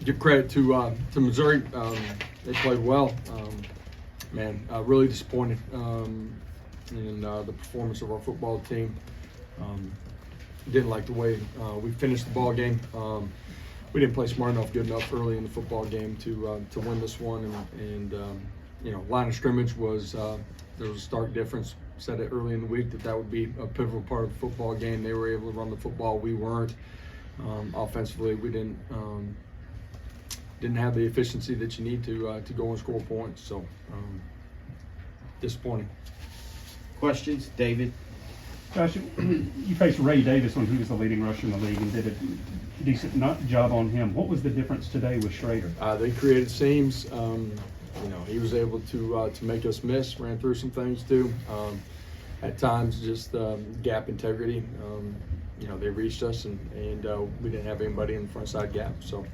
Give credit to Missouri. They played well. Really disappointed in the performance of our football team. Didn't like the way we finished the ball game. We didn't play smart enough, good enough early in the football game to win this one. Line of scrimmage was there was a stark difference. Said it early in the week that would be a pivotal part of the football game. They were able to run the football. We weren't. Offensively, we didn't have the efficiency that you need to go and score points. So disappointing. Questions, David? Josh, you faced Ray Davis when he was the leading rusher in the league and did a decent job on him. What was the difference today with Schrader? They created seams. He was able to make us miss. Ran through some things too. At times, just gap integrity. They reached us, and we didn't have anybody in the front side gap. So,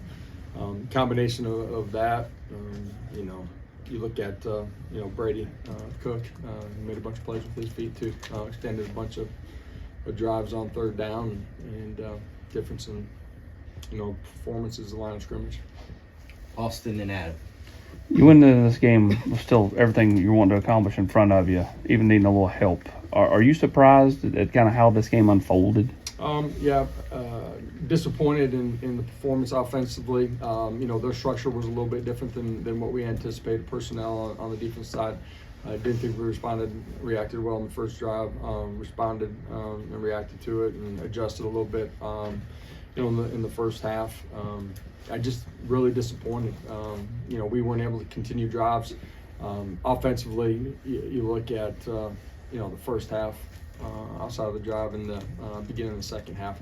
combination of that, you look at Brady Cook, made a bunch of plays with his feet too. Extended a bunch of drives on third down, and difference in performances, the line of scrimmage. Austin and Adam. You went into this game with still everything you want to accomplish in front of you, even needing a little help. Are you surprised at kind of how this game unfolded? Disappointed in the performance offensively. Their structure was a little bit different than what we anticipated. Personnel on the defense side, I didn't think we reacted well in the first drive. Responded and reacted to it and adjusted a little bit. In the first half, I just really disappointed. We weren't able to continue drives. Offensively, you look at the first half. Outside of the drive in the beginning of the second half.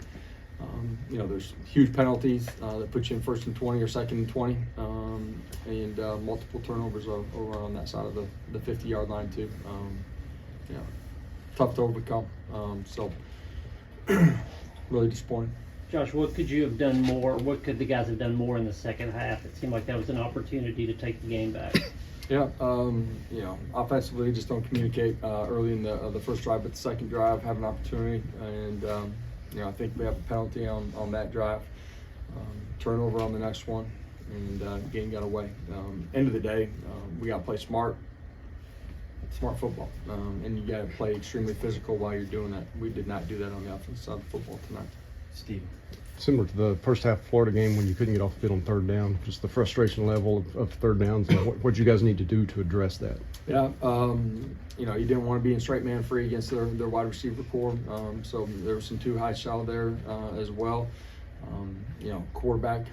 There's huge penalties that put you in 1st and 20 or 2nd and 20, and multiple turnovers over on that side of the 50-yard line too. Tough to overcome. Really disappointing. Josh, what could you have done more? What could the guys have done more in the second half? It seemed like that was an opportunity to take the game back. Yeah, offensively, just don't communicate early in the first drive, but the second drive have an opportunity, and I think we have a penalty on that drive, turnover on the next one, and game got away. End of the day, we got to play smart football, and you got to play extremely physical while you're doing that. We did not do that on the offensive side of football tonight. Steve. Similar to the first half Florida game when you couldn't get off the field on third down, just the frustration level of third downs, and what you guys need to do to address that? Yeah, you didn't want to be in straight man free against their wide receiver core, so there was some too high shallow there as well. Quarterback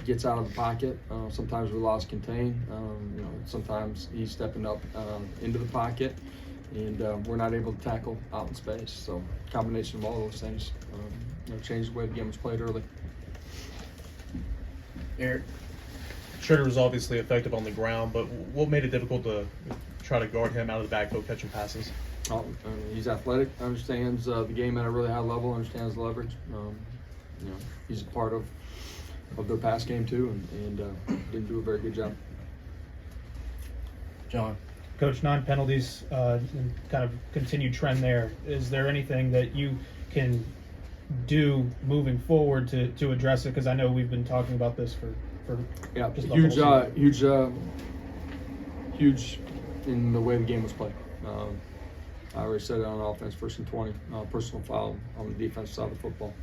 gets out of the pocket. Sometimes we lost contain. Sometimes he's stepping up into the pocket, and we're not able to tackle out in space. So combination of all those things. Changed the way the game was played early. Eric. Schroeder was obviously effective on the ground, but what made it difficult to try to guard him out of the backfield catching passes? He's athletic, understands the game at a really high level, understands the leverage. He's a part of their pass game too, and didn't do a very good job. John. Coach, 9 penalties, and kind of continued trend there. Is there anything that you can do moving forward to address it? Because I know we've been talking about this for just huge in the way the game was played. I already said it on offense, 1st and 20, personal foul on the defensive side of the football.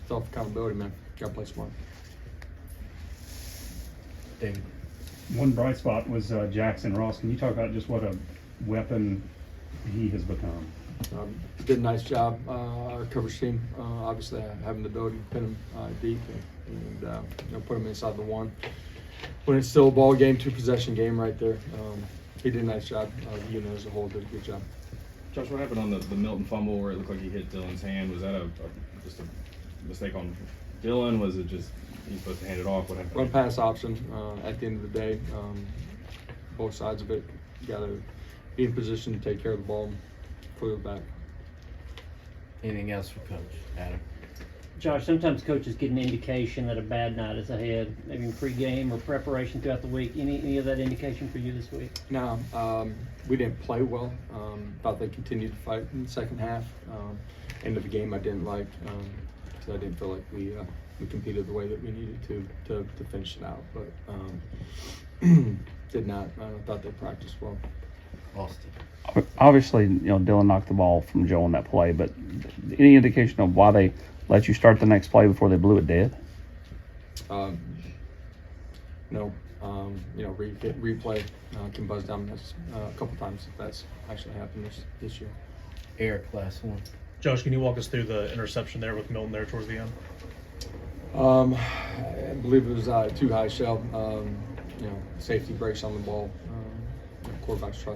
Self accountability, man. Got to play smart. David. One bright spot was Jackson Ross. Can you talk about just what a weapon he has become? Did a nice job. Our coverage team, obviously having the ability to pin him deep and put him inside the one. When it's still a ball game, 2-possession game right there. He did a nice job. The unit as a whole did a good job. Josh, what happened on the Milton fumble where it looked like he hit Dylan's hand? Was that just a mistake on Dylan? Was it just he was supposed to hand it off? What happened? Run pass option. At the end of the day, both sides of it, you got to be in position to take care of the ball and clear it back. Anything else for Coach? Adam. Josh, sometimes coaches get an indication that a bad night is ahead, maybe in pregame or preparation throughout the week. Any of that indication for you this week? No, we didn't play well. Thought they continued to fight in the second half. End of the game I didn't like because I didn't feel like we competed the way that we needed to finish it out. But did not. I thought they practiced well. Austin. Obviously, Dylan knocked the ball from Joe on that play, but any indication of why they let you start the next play before they blew it dead? No. Replay can buzz down this a couple times if that's actually happened this year. Eric, last one. Josh, can you walk us through the interception there with Milton there towards the end? I believe it was too high shell. Safety breaks on the ball. Quarterback's trust.